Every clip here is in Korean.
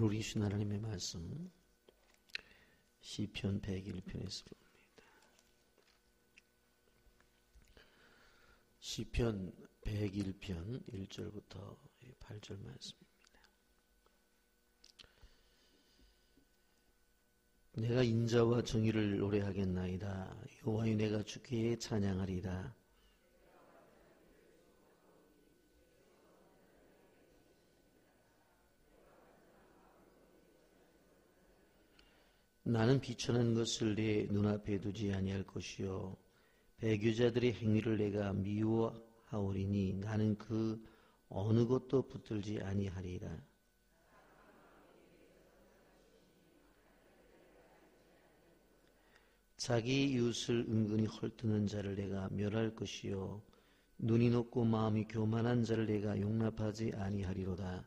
우리 주신 하나님의 말씀 시편 101편에서 봅니다. 시편 101편 1절부터 8절 말씀입니다. 내가 인자와 정의를 노래하겠나이다. 여호와여, 내가 주께 찬양하리다. 나는 비천한 것을 내 눈앞에 두지 아니할 것이요 배교자들의 행위를 내가 미워하오리니 나는 그 어느 것도 붙들지 아니하리라. 자기 이웃을 은근히 헐뜯는 자를 내가 멸할 것이요 눈이 높고 마음이 교만한 자를 내가 용납하지 아니하리로다.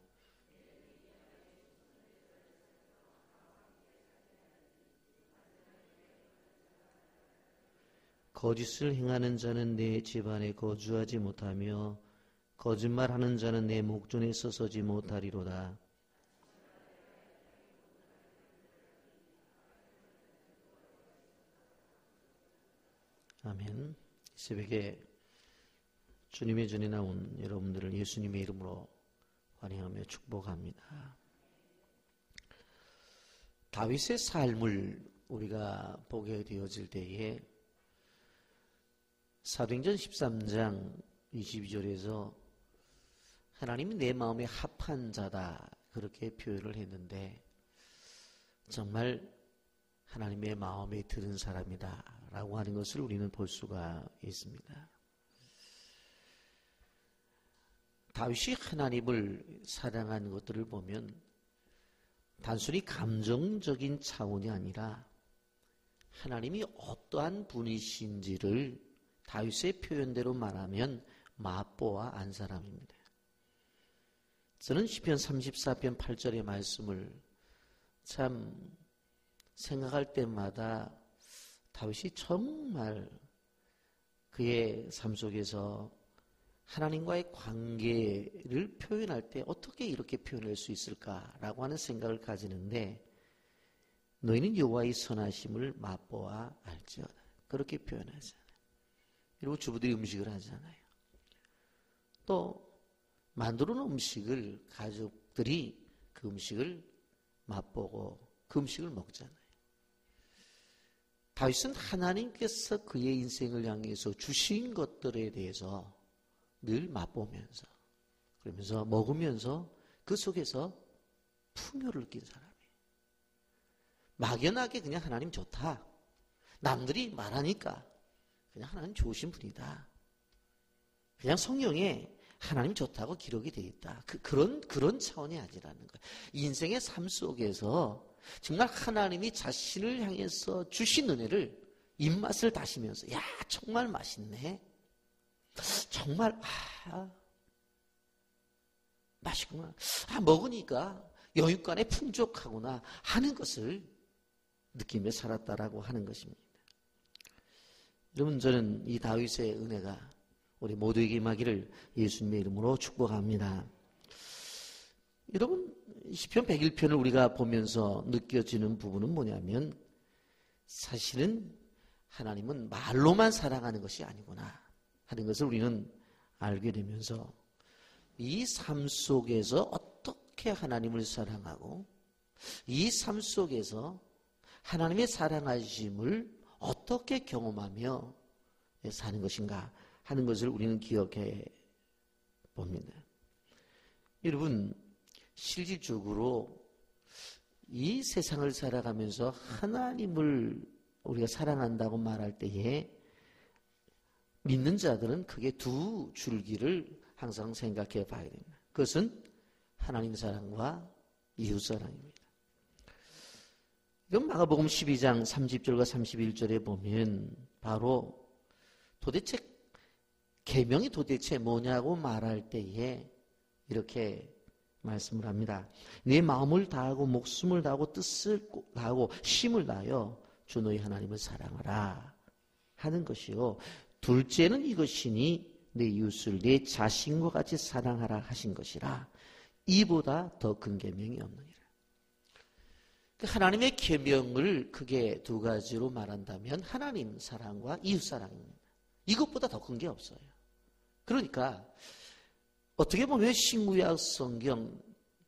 거짓을 행하는 자는 내 집안에 거주하지 못하며 거짓말하는 자는 내 목전에 서서지 못하리로다. 아멘. 이 새벽에 주님의 전에 나온 여러분들을 예수님의 이름으로 환영하며 축복합니다. 다윗의 삶을 우리가 보게 되어질 때에 사도행전 13장 22절에서 하나님이 내 마음에 합한 자다 그렇게 표현을 했는데 정말 하나님의 마음에 드는 사람이다 라고 하는 것을 우리는 볼 수가 있습니다. 다윗이 하나님을 사랑한 것들을 보면 단순히 감정적인 차원이 아니라 하나님이 어떠한 분이신지를 다윗의 표현대로 말하면 맛보아 안 사람입니다. 저는 시편 34편 8절의 말씀을 참 생각할 때마다 다윗이 정말 그의 삶 속에서 하나님과의 관계를 표현할 때 어떻게 이렇게 표현할 수 있을까라고 하는 생각을 가지는데 너희는 여호와의 선하심을 맛보아 알지어다 그렇게 표현하잖아요. 그리고 주부들이 음식을 하잖아요. 또 만들어 놓은 음식을 가족들이 그 음식을 맛보고 그 음식을 먹잖아요. 다윗은 하나님께서 그의 인생을 향해서 주신 것들에 대해서 늘 맛보면서 그러면서 먹으면서 그 속에서 풍요를 느낀 사람이에요. 막연하게 그냥 하나님 좋다. 남들이 말하니까 그냥 하나님 좋으신 분이다. 그냥 성경에 하나님 좋다고 기록이 되어 있다. 그런 차원이 아니라는 거예요. 인생의 삶 속에서 정말 하나님이 자신을 향해서 주신 은혜를 입맛을 다시면서 야 정말 맛있네. 정말 맛있구나. 먹으니까 영육간에 풍족하구나 하는 것을 느끼며 살았다라고 하는 것입니다. 여러분 저는 이 다윗의 은혜가 우리 모두에게 임하기를 예수님의 이름으로 축복합니다. 여러분 시편 101편을 우리가 보면서 느껴지는 부분은 뭐냐면 사실은 하나님은 말로만 사랑하는 것이 아니구나 하는 것을 우리는 알게 되면서 이 삶 속에서 어떻게 하나님을 사랑하고 이 삶 속에서 하나님의 사랑하심을 어떻게 경험하며 사는 것인가 하는 것을 우리는 기억해 봅니다. 여러분 실질적으로 이 세상을 살아가면서 하나님을 우리가 사랑한다고 말할 때에 믿는 자들은 크게 두 줄기를 항상 생각해 봐야 됩니다. 그것은 하나님 사랑과 이웃 사랑입니다. 이건 마가복음 12장 30절과 31절에 보면 바로 도대체 계명이 도대체 뭐냐고 말할 때에 이렇게 말씀을 합니다. 내 마음을 다하고 목숨을 다하고 뜻을 다하고 힘을 다하여 주 너희 하나님을 사랑하라 하는 것이요. 둘째는 이것이니 내 이웃을 내 자신과 같이 사랑하라 하신 것이라. 이보다 더 큰 계명이 없느니라. 하나님의 계명을 크게 두 가지로 말한다면 하나님 사랑과 이웃 사랑입니다. 이것보다 더 큰 게 없어요. 그러니까 어떻게 보면 신구약 성경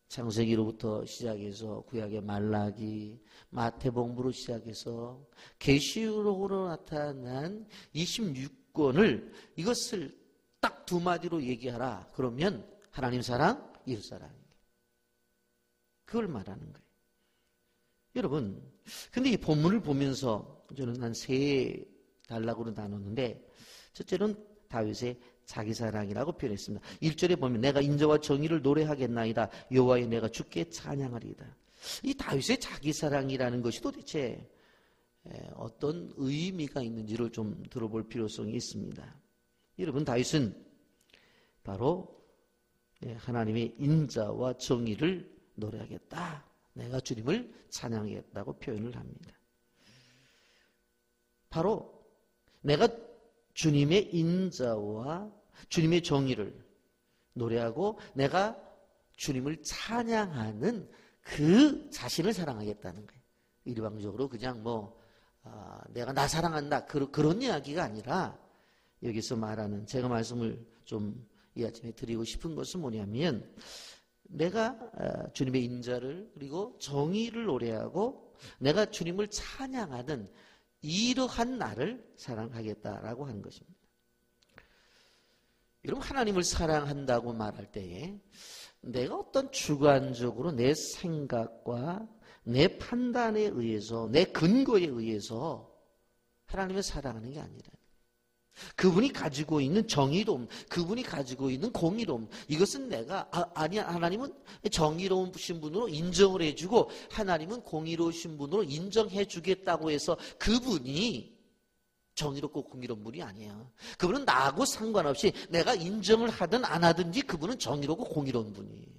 창세기로부터 시작해서 구약의 말라기, 마태복음으로 시작해서 계시록으로 나타난 26권을 이것을 딱 두 마디로 얘기하라. 그러면 하나님 사랑, 이웃 사랑. 그걸 말하는 거예요. 여러분, 근데 이 본문을 보면서 저는 한 세 단락으로 나눴는데, 첫째는 다윗의 자기 사랑이라고 표현했습니다. 1절에 보면 내가 인자와 정의를 노래하겠나이다. 여호와의 내가 주께 찬양하리이다. 이 다윗의 자기 사랑이라는 것이 도대체 어떤 의미가 있는지를 좀 들어볼 필요성이 있습니다. 여러분, 다윗은 바로 하나님의 인자와 정의를 노래하겠다. 내가 주님을 찬양하겠다고 표현을 합니다. 바로 내가 주님의 인자와 주님의 정의를 노래하고 내가 주님을 찬양하는 그 자신을 사랑하겠다는 거예요. 일방적으로 그냥 내가 나 사랑한다 그런 이야기가 아니라 여기서 말하는, 제가 말씀을 좀 이 아침에 드리고 싶은 것은 뭐냐면, 내가 주님의 인자를 그리고 정의를 노래하고 내가 주님을 찬양하는 이러한 나를 사랑하겠다라고 하는 것입니다. 여러분, 하나님을 사랑한다고 말할 때에 내가 어떤 주관적으로 내 생각과 내 판단에 의해서, 내 근거에 의해서 하나님을 사랑하는 게 아니라, 그분이 가지고 있는 정의로움, 그분이 가지고 있는 공의로움, 이것은 내가 하나님은 정의로우신 분으로 인정을 해주고 하나님은 공의로우신 분으로 인정해 주겠다고 해서 그분이 정의롭고 공의로운 분이 아니에요. 그분은 나하고 상관없이 내가 인정을 하든 안 하든지 그분은 정의롭고 공의로운 분이에요.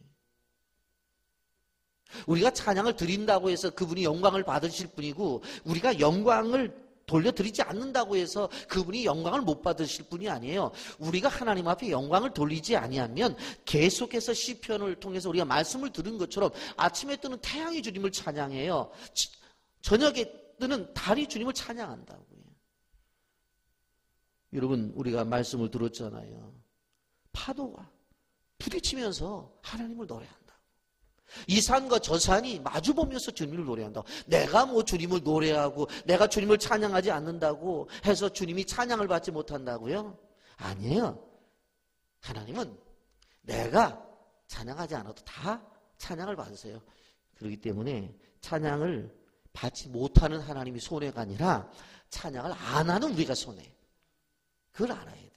우리가 찬양을 드린다고 해서 그분이 영광을 받으실 분이고, 우리가 영광을 돌려드리지 않는다고 해서 그분이 영광을 못 받으실 분이 아니에요. 우리가 하나님 앞에 영광을 돌리지 아니하면 계속해서 시편을 통해서 우리가 말씀을 들은 것처럼 아침에 뜨는 태양이 주님을 찬양해요. 저녁에 뜨는 달이 주님을 찬양한다고요. 여러분, 우리가 말씀을 들었잖아요. 파도가 부딪히면서 하나님을 노래한다. 이 산과 저 산이 마주보면서 주님을 노래한다고. 내가 주님을 노래하고 내가 주님을 찬양하지 않는다고 해서 주님이 찬양을 받지 못한다고요? 아니에요. 하나님은 내가 찬양하지 않아도 다 찬양을 받으세요. 그렇기 때문에 찬양을 받지 못하는 하나님이 손해가 아니라 찬양을 안 하는 우리가 손해. 그걸 알아야 돼.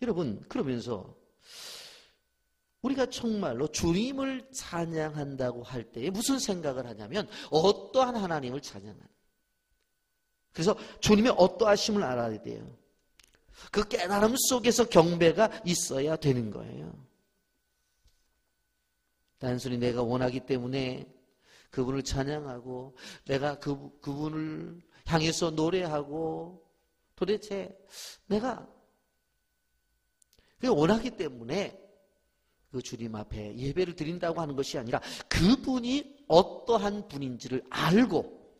여러분, 그러면서 우리가 정말로 주님을 찬양한다고 할 때에 무슨 생각을 하냐면 어떠한 하나님을 찬양하는. 그래서 주님의 어떠하심을 알아야 돼요. 그 깨달음 속에서 경배가 있어야 되는 거예요. 단순히 내가 원하기 때문에 그분을 찬양하고 내가 그분을 향해서 노래하고 도대체 내가 원하기 때문에 그 주님 앞에 예배를 드린다고 하는 것이 아니라 그분이 어떠한 분인지를 알고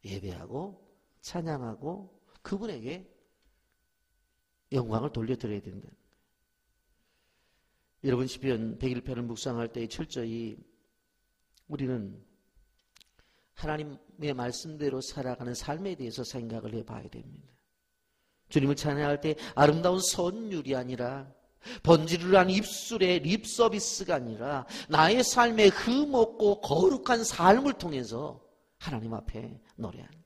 예배하고 찬양하고 그분에게 영광을 돌려드려야 된다. 여러분, 시편 101편을 묵상할 때 철저히 우리는 하나님의 말씀대로 살아가는 삶에 대해서 생각을 해봐야 됩니다. 주님을 찬양할 때 아름다운 선율이 아니라 번지르르한 입술의 립서비스가 아니라 나의 삶의 흠없고 거룩한 삶을 통해서 하나님 앞에 노래하는.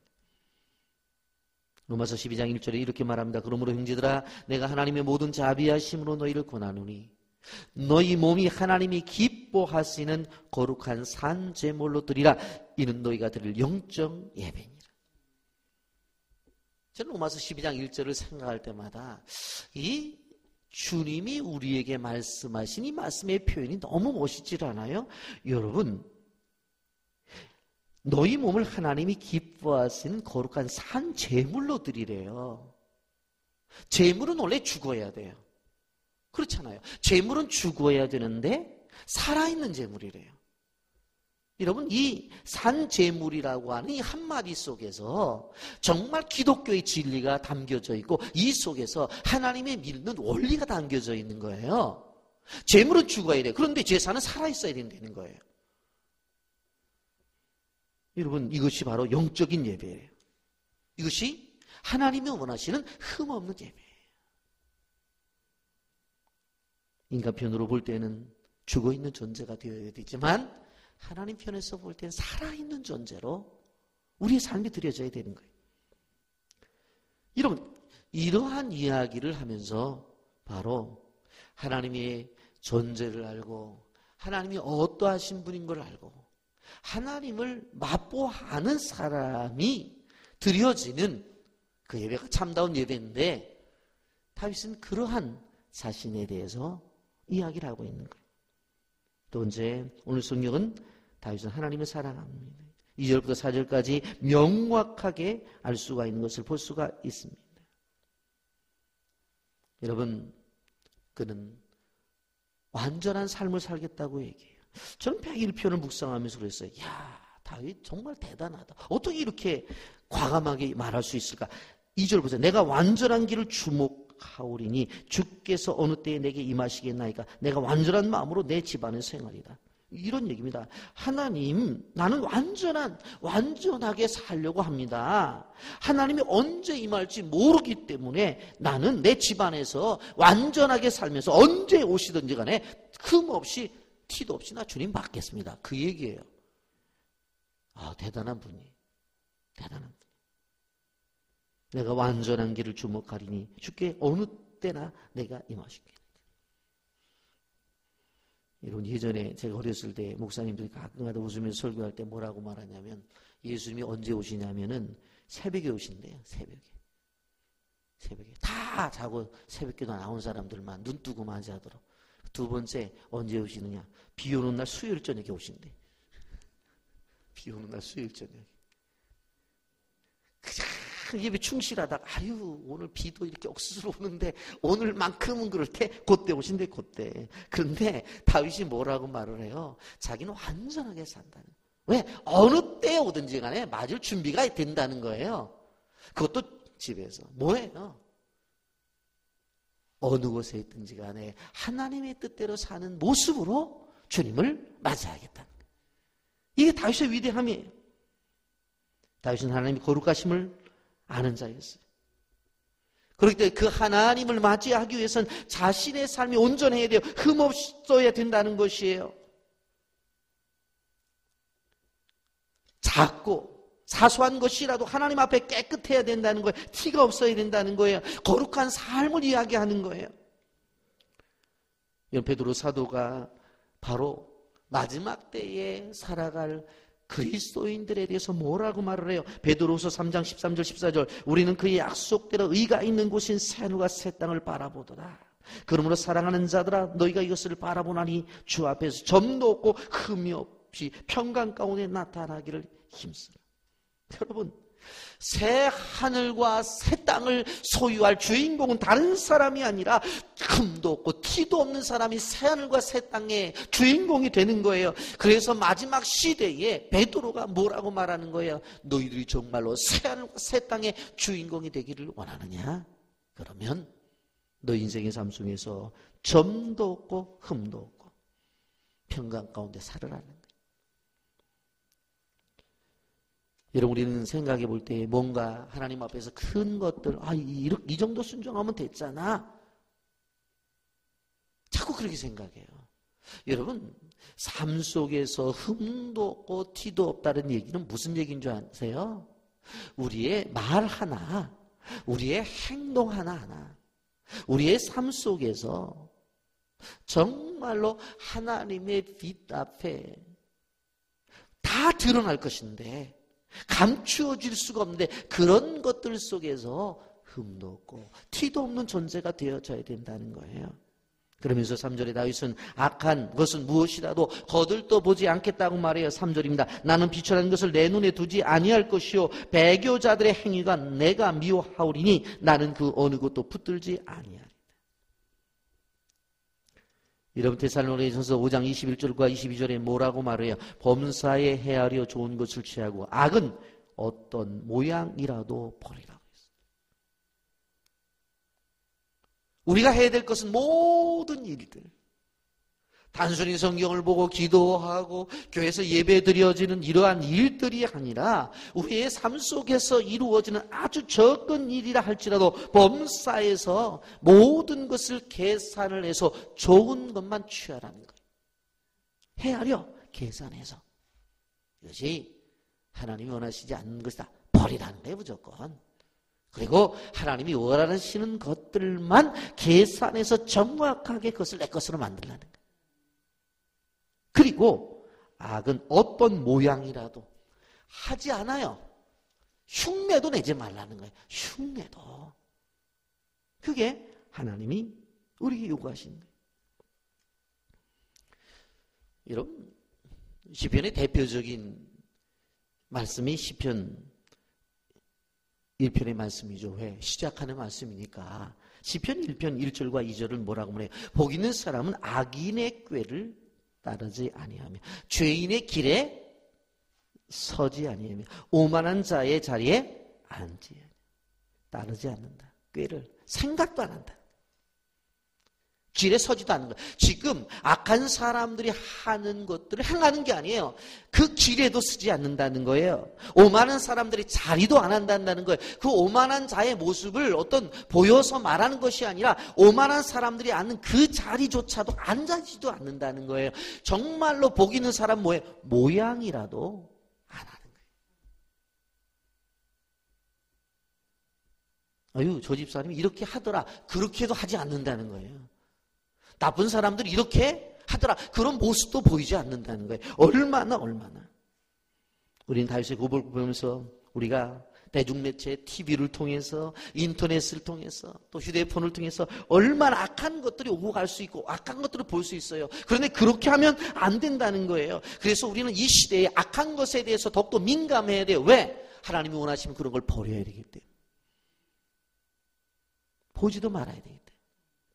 로마서 12장 1절에 이렇게 말합니다. 그러므로 형제들아, 내가 하나님의 모든 자비하심으로 너희를 권하노니 너희 몸이 하나님이 기뻐하시는 거룩한 산 제물로 드리라. 이는 너희가 드릴 영적 예배니라. 저는 로마서 12장 1절을 생각할 때마다 이 주님이 우리에게 말씀하신 이 말씀의 표현이 너무 멋있지 않아요? 여러분, 너희 몸을 하나님이 기뻐하시는 거룩한 산 제물로 드리래요. 제물은 원래 죽어야 돼요. 그렇잖아요. 제물은 죽어야 되는데 살아있는 제물이래요. 여러분, 이 산제물이라고 하는 이 한마디 속에서 정말 기독교의 진리가 담겨져 있고 이 속에서 하나님의 믿는 원리가 담겨져 있는 거예요. 제물은 죽어야 돼요. 그런데 제사는 살아있어야 된다는 거예요. 여러분, 이것이 바로 영적인 예배예요. 이것이 하나님이 원하시는 흠없는 예배예요. 인간 편으로 볼 때는 죽어있는 존재가 되어야 되지만 하나님 편에서 볼 때는 살아있는 존재로 우리의 삶이 드려져야 되는 거예요. 여러분, 이러한 이야기를 하면서 바로 하나님의 존재를 알고 하나님이 어떠하신 분인 걸 알고 하나님을 맛보아하는 사람이 드려지는 그 예배가 참다운 예배인데 다윗은 그러한 자신에 대해서 이야기를 하고 있는 거예요. 또 언제 오늘 성경은 다윗은 하나님을 사랑합니다. 2절부터 4절까지 명확하게 알 수가 있는 것을 볼 수가 있습니다. 여러분, 그는 완전한 삶을 살겠다고 얘기해요. 저는 101편을 묵상하면서 그랬어요. 야, 다윗 정말 대단하다. 어떻게 이렇게 과감하게 말할 수 있을까? 2절 보세요. 내가 완전한 길을 주목하오리니 주께서 어느 때에 내게 임하시겠나이까? 내가 완전한 마음으로 내 집안을 생활이다. 이런 얘기입니다. 하나님, 나는 완전하게 살려고 합니다. 하나님이 언제 임할지 모르기 때문에 나는 내 집안에서 완전하게 살면서 언제 오시든지 간에 흠없이 티도 없이 나 주님 받겠습니다. 그 얘기예요. 아, 대단한 분이. 내가 완전한 길을 주목하리니 주께 어느 때나 내가 임하시게. 이런 예전에 제가 어렸을 때 목사님들이 가끔가다 웃으면서 설교할 때 뭐라고 말하냐면 예수님이 언제 오시냐면은 새벽에 오신대요. 새벽에 다 자고 새벽기도 나온 사람들만 눈 뜨고 맞이하도록. 두 번째 언제 오시느냐? 비 오는 날 수요일 저녁에 오신대. 비 오는 날 수요일 저녁에. 그냥 예배 충실하다가 아유 오늘 비도 이렇게 억수로 오는데 오늘만큼은 그렇게 그때 오신대 그때. 그런데 다윗이 뭐라고 말을 해요? 자기는 완전하게 산다는. 왜? 어느 때에 오든지 간에 맞을 준비가 된다는 거예요. 그것도 집에서. 뭐예요? 어느 곳에 있든지 간에 하나님의 뜻대로 사는 모습으로 주님을 맞이하겠다는 거예요. 이게 다윗의 위대함이에요. 다윗은 하나님의 거룩하심을 아는 자였어요. 그렇기 때문에 그 하나님을 맞이하기 위해서는 자신의 삶이 온전해야 돼요. 흠없어야 된다는 것이에요. 작고 사소한 것이라도 하나님 앞에 깨끗해야 된다는 거예요. 티가 없어야 된다는 거예요. 거룩한 삶을 이야기하는 거예요. 베드로 사도가 바로 마지막 때에 살아갈 그리스도인들에 대해서 뭐라고 말을 해요? 베드로후서 3장 13절 14절 우리는 그의 약속대로 의가 있는 곳인 새하늘과 새 땅을 바라보도다. 그러므로 사랑하는 자들아 너희가 이것을 바라보나니 주 앞에서 점도 없고 흠이 없이 평강 가운데 나타나기를 힘쓰라. 여러분, 새 하늘과 새 땅을 소유할 주인공은 다른 사람이 아니라 흠도 없고 티도 없는 사람이 새 하늘과 새 땅의 주인공이 되는 거예요. 그래서 마지막 시대에 베드로가 뭐라고 말하는 거예요? 너희들이 정말로 새 하늘과 새 땅의 주인공이 되기를 원하느냐? 그러면 너 인생의 삶 속에서 점도 없고 흠도 없고 평강 가운데 살으라는 거예요. 여러분, 우리는 생각해 볼 때 뭔가 하나님 앞에서 큰 것들, 이 정도 순종하면 됐잖아. 자꾸 그렇게 생각해요. 여러분, 삶 속에서 흠도 없고 티도 없다는 얘기는 무슨 얘기인 줄 아세요? 우리의 말 하나, 우리의 행동 하나하나, 우리의 삶 속에서 정말로 하나님의 빛 앞에 다 드러날 것인데 감추어질 수가 없는데 그런 것들 속에서 흠도 없고 티도 없는 존재가 되어져야 된다는 거예요. 그러면서 3절에 다윗은 악한 것은 무엇이라도 거들떠 보지 않겠다고 말해요. 3절입니다. 나는 비천한 것을 내 눈에 두지 아니할 것이요 배교자들의 행위가 내가 미워하오리니 나는 그 어느 것도 붙들지 아니하리다. 여러분 데살로니가전서 5장 21절과 22절에 뭐라고 말해요? 범사에 헤아려 좋은 것을 취하고 악은 어떤 모양이라도 버리라고 했어요. 우리가 해야 될 것은 모든 일들, 단순히 성경을 보고 기도하고 교회에서 예배 드려지는 이러한 일들이 아니라 우리의 삶 속에서 이루어지는 아주 적은 일이라 할지라도 범사에서 모든 것을 계산을 해서 좋은 것만 취하라는 거예요. 헤아려 계산해서. 이것이 하나님이 원하시지 않는 것이다. 버리라는 거예요, 무조건. 그리고 하나님이 원하시는 것들만 계산해서 정확하게 그것을 내 것으로 만들라는 거예요. 그리고 악은 어떤 모양이라도 하지 않아요. 흉내도 내지 말라는 거예요. 흉내도. 그게 하나님이 우리에게 요구하시는 거예요. 여러분, 시편의 대표적인 말씀이 시편 1편의 말씀이죠. 왜? 시작하는 말씀이니까. 시편 1편 1절과 2절은 뭐라고 말해요? 복 있는 사람은 악인의 꾀를 따르지 아니하며 죄인의 길에 서지 아니하며 오만한 자의 자리에 앉지 아니하며 따르지 않는다. 꾀를 생각도 안 한다. 길에 서지도 않는 거예요. 지금 악한 사람들이 하는 것들을 행하는 게 아니에요. 그 길에도 서지 않는다는 거예요. 오만한 사람들이 자리도 안 한다는 거예요. 그 오만한 자의 모습을 어떤 보여서 말하는 것이 아니라 오만한 사람들이 앉는 그 자리조차도 앉아지도 않는다는 거예요. 정말로 복 있는 사람 뭐예요? 모양이라도 안 하는 거예요. 아유, 저 집사님이 이렇게 하더라. 그렇게도 하지 않는다는 거예요. 나쁜 사람들이 이렇게 하더라. 그런 모습도 보이지 않는다는 거예요. 얼마나. 우리는 다윗의 고백을 보면서 우리가 대중매체 TV를 통해서 인터넷을 통해서 또 휴대폰을 통해서 얼마나 악한 것들이 오고 갈 수 있고 악한 것들을 볼 수 있어요. 그런데 그렇게 하면 안 된다는 거예요. 그래서 우리는 이 시대에 악한 것에 대해서 더욱더 민감해야 돼요. 왜? 하나님이 원하시면 그런 걸 버려야 되기 때문에. 보지도 말아야 되기 때문에.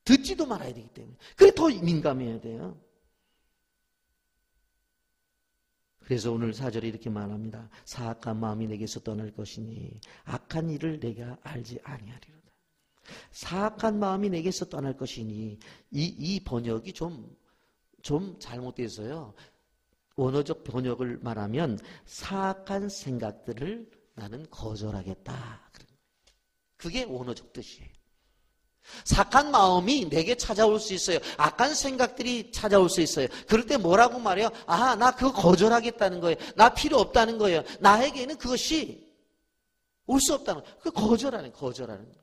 듣지도 말아야 되기 때문에. 그게 더 민감해야 돼요. 그래서 오늘 4절에 이렇게 말합니다. 사악한 마음이 내게서 떠날 것이니 악한 일을 내가 알지 아니하리로다. 사악한 마음이 내게서 떠날 것이니 이 번역이 좀 잘못돼서요. 원어적 번역을 말하면 사악한 생각들을 나는 거절하겠다. 그게 원어적 뜻이에요. 사악한 마음이 내게 찾아올 수 있어요. 악한 생각들이 찾아올 수 있어요. 그럴 때 뭐라고 말해요? 아, 나 그거 거절하겠다는 거예요. 나 필요 없다는 거예요. 나에게는 그것이 올 수 없다는 거예요. 그 거절하는 거예요.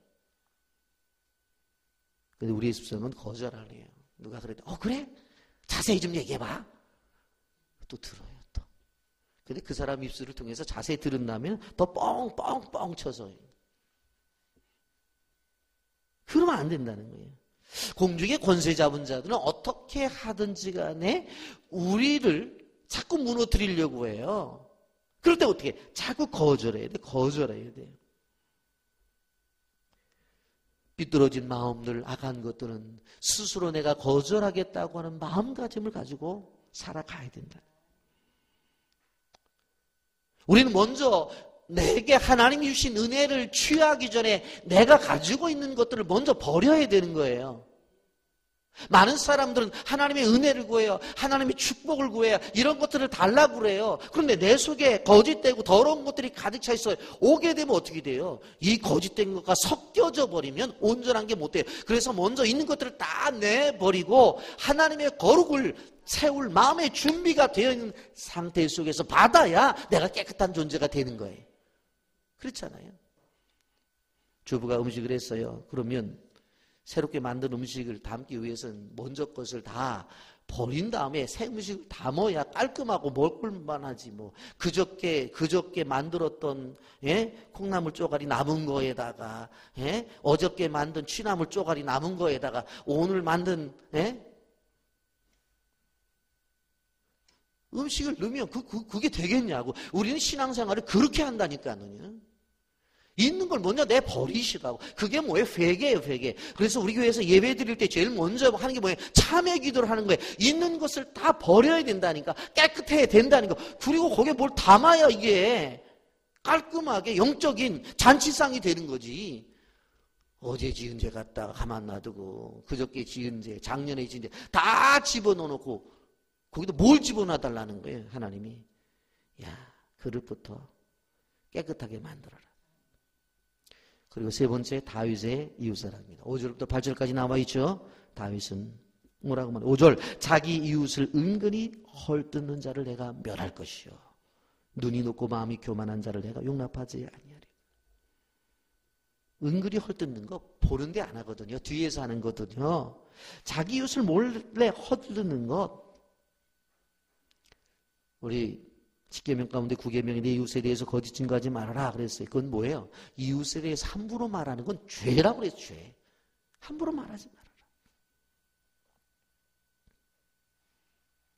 근데 우리의 습성은 거절하네요. 누가 그래도 그래? 자세히 좀 얘기해봐. 또 들어요. 또. 근데 그 사람 입술을 통해서 자세히 들은다면 더 뻥뻥뻥 쳐서 그러면 안 된다는 거예요. 공중의 권세 잡은 자들은 어떻게 하든지 간에 우리를 자꾸 무너뜨리려고 해요. 그럴 때 어떻게? 자꾸 거절해야 돼. 거절해야 돼요. 삐뚤어진 마음들, 악한 것들은 스스로 내가 거절하겠다고 하는 마음가짐을 가지고 살아가야 된다. 우리는 먼저 내게 하나님이 주신 은혜를 취하기 전에 내가 가지고 있는 것들을 먼저 버려야 되는 거예요. 많은 사람들은 하나님의 은혜를 구해요. 하나님의 축복을 구해요. 이런 것들을 달라고 그래요. 그런데 내 속에 거짓되고 더러운 것들이 가득 차 있어요. 오게 되면 어떻게 돼요? 이 거짓된 것과 섞여져 버리면 온전한 게 못 돼요. 그래서 먼저 있는 것들을 다 내버리고 하나님의 거룩을 채울 마음의 준비가 되어 있는 상태 속에서 받아야 내가 깨끗한 존재가 되는 거예요. 그렇잖아요. 주부가 음식을 했어요. 그러면 새롭게 만든 음식을 담기 위해서는 먼저 것을 다 버린 다음에 새 음식을 담아야 깔끔하고 먹을만 하지. 뭐 그저께 만들었던 콩나물 쪼가리 남은 거에다가 어저께 만든 취나물 쪼가리 남은 거에다가 오늘 만든 음식을 넣으면 그게 되겠냐고. 우리는 신앙생활을 그렇게 한다니까요. 있는 걸 먼저 내버리시라고. 그게 뭐예요? 회개예요, 회개. 그래서 우리 교회에서 예배 드릴 때 제일 먼저 하는 게 뭐예요? 참회 기도를 하는 거예요. 있는 것을 다 버려야 된다니까. 깨끗해야 된다니까. 그리고 거기에 뭘 담아야 이게 깔끔하게 영적인 잔치상이 되는 거지. 어제 지은 죄 갖다가 가만 놔두고 그저께 지은 죄, 작년에 지은 죄 다 집어넣어놓고 거기다 뭘 집어넣어달라는 거예요, 하나님이. 야, 그릇부터 깨끗하게 만들어라. 그리고 세 번째, 다윗의 이웃사랑입니다. 5절부터 8절까지 나와 있죠. 다윗은 뭐라고 말해요? 5절, 자기 이웃을 은근히 헐뜯는 자를 내가 멸할 것이요, 눈이 높고 마음이 교만한 자를 내가 용납하지 아니하리. 은근히 헐뜯는 거 보는데 안 하거든요. 뒤에서 하는 거거든요. 자기 이웃을 몰래 헐뜯는 것. 우리 10계명 가운데 9계명에 내 이웃에 대해서 거짓 증거하지 말아라 그랬어요. 그건 뭐예요? 이웃에 대해서 함부로 말하는 건 죄라고 그랬어요. 죄. 함부로 말하지 말아라.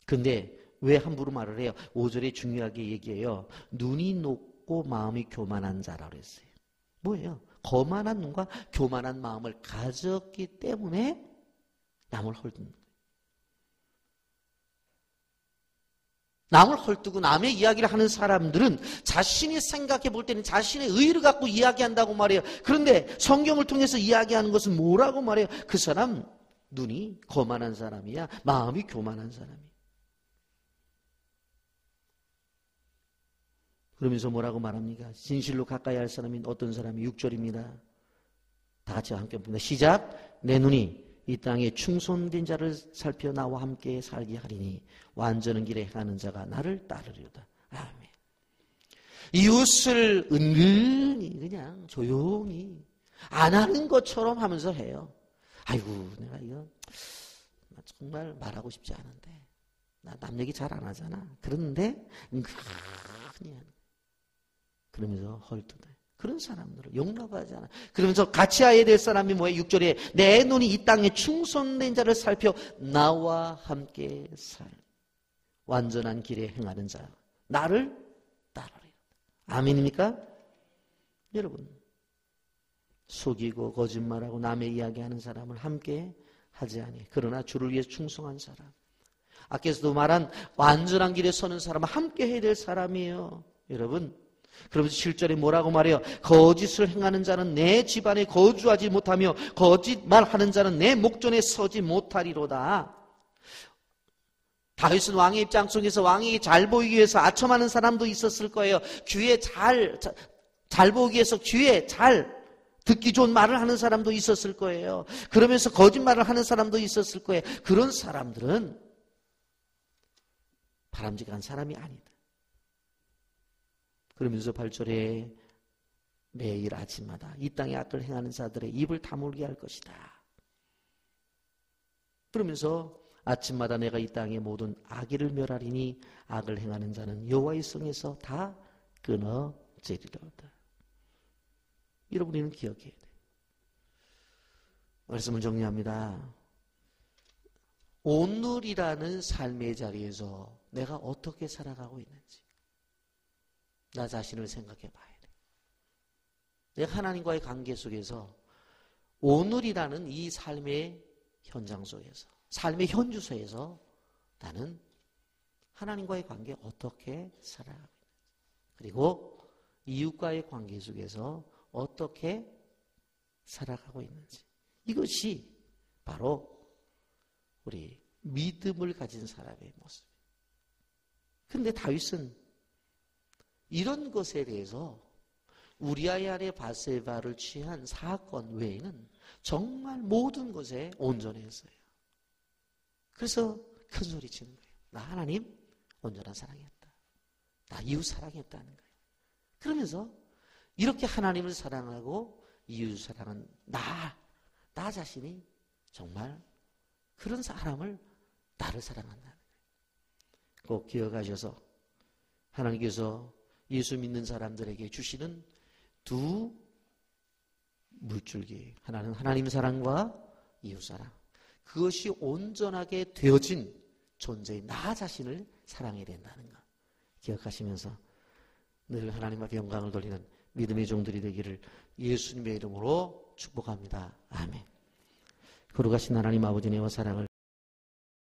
근데 왜 함부로 말을 해요? 5절에 중요하게 얘기해요. 눈이 높고 마음이 교만한 자라고 그랬어요. 뭐예요? 거만한 눈과 교만한 마음을 가졌기 때문에 남을 헐뜯는 거예요. 남을 헐뜯고 남의 이야기를 하는 사람들은 자신이 생각해 볼 때는 자신의 의의를 갖고 이야기한다고 말해요. 그런데 성경을 통해서 이야기하는 것은 뭐라고 말해요? 그 사람 눈이 거만한 사람이야. 마음이 교만한 사람이야. 그러면서 뭐라고 말합니까? 진실로 가까이 할 사람이 어떤 사람이? 6절입니다. 다 같이 함께 봅니다. 시작. 내 눈이 이 땅에 충손된 자를 살펴 나와 함께 살게 하리니 완전한 길에 행하는 자가 나를 따르리로다. 아멘. 이웃을 은근히 그냥 조용히 안 하는 것처럼 하면서 해요. 아이고, 내가 이거 정말 말하고 싶지 않은데 나 남 얘기 잘 안 하잖아. 그런데 은근히 그러면서 헐뜯어요. 그런 사람들을 용납하지 않아. 그러면서 같이 해야 될 사람이 뭐예요? 6절에 내 눈이 이 땅에 충손된 자를 살펴 나와 함께 살 완전한 길에 행하는 자 나를 따르라. 아멘입니까? 여러분, 속이고 거짓말하고 남의 이야기하는 사람을 함께 하지 아니. 그러나 주를 위해 충성한 사람, 아께서도 말한 완전한 길에 서는 사람은 함께 해야 될 사람이에요. 여러분, 그러면서 7절에 뭐라고 말해요? 거짓을 행하는 자는 내 집안에 거주하지 못하며 거짓말하는 자는 내 목전에 서지 못하리로다. 다윗은 왕의 입장 속에서 왕에게 잘 보이기 위해서 아첨하는 사람도 있었을 거예요. 귀에 잘 보이기 위해서 귀에 잘 듣기 좋은 말을 하는 사람도 있었을 거예요. 그러면서 거짓말을 하는 사람도 있었을 거예요. 그런 사람들은 바람직한 사람이 아니다. 그러면서 8절에 매일 아침마다 이 땅에 악을 행하는 자들의 입을 다물게 할 것이다. 그러면서 아침마다 내가 이 땅의 모든 악의를 멸하리니 악을 행하는 자는 여호와의 성에서 다 끊어지리로다. 여러분, 우리는 기억해야 돼요. 말씀을 정리합니다. 오늘이라는 삶의 자리에서 내가 어떻게 살아가고 있는지 나 자신을 생각해 봐야 돼. 내가 하나님과의 관계 속에서 오늘이라는 이 삶의 현장 속에서, 삶의 현주소에서 나는 하나님과의 관계 어떻게 살아가고 있는지, 그리고 이웃과의 관계 속에서 어떻게 살아가고 있는지, 이것이 바로 우리 믿음을 가진 사람의 모습이에요. 그런데 다윗은 이런 것에 대해서 우리아의 아내 바세바를 취한 사건 외에는 정말 모든 것에 온전했어요. 그래서 큰 소리 치는 거예요. 나 하나님 온전한 사랑이었다. 나 이웃 사랑했다는 거예요. 그러면서 이렇게 하나님을 사랑하고 이웃 사랑은 나 자신이 정말 그런 사람을 나를 사랑한다는 거예요. 꼭 기억하셔서 하나님께서 예수 믿는 사람들에게 주시는 두 물줄기, 하나는 하나님 사랑과 이웃 사랑, 그것이 온전하게 되어진 존재의 나 자신을 사랑해야 된다는 것 기억하시면서 늘 하나님 앞에 영광을 돌리는 믿음의 종들이 되기를 예수님의 이름으로 축복합니다. 아멘. 거룩하신 하나님 아버지, 은혜와 사랑을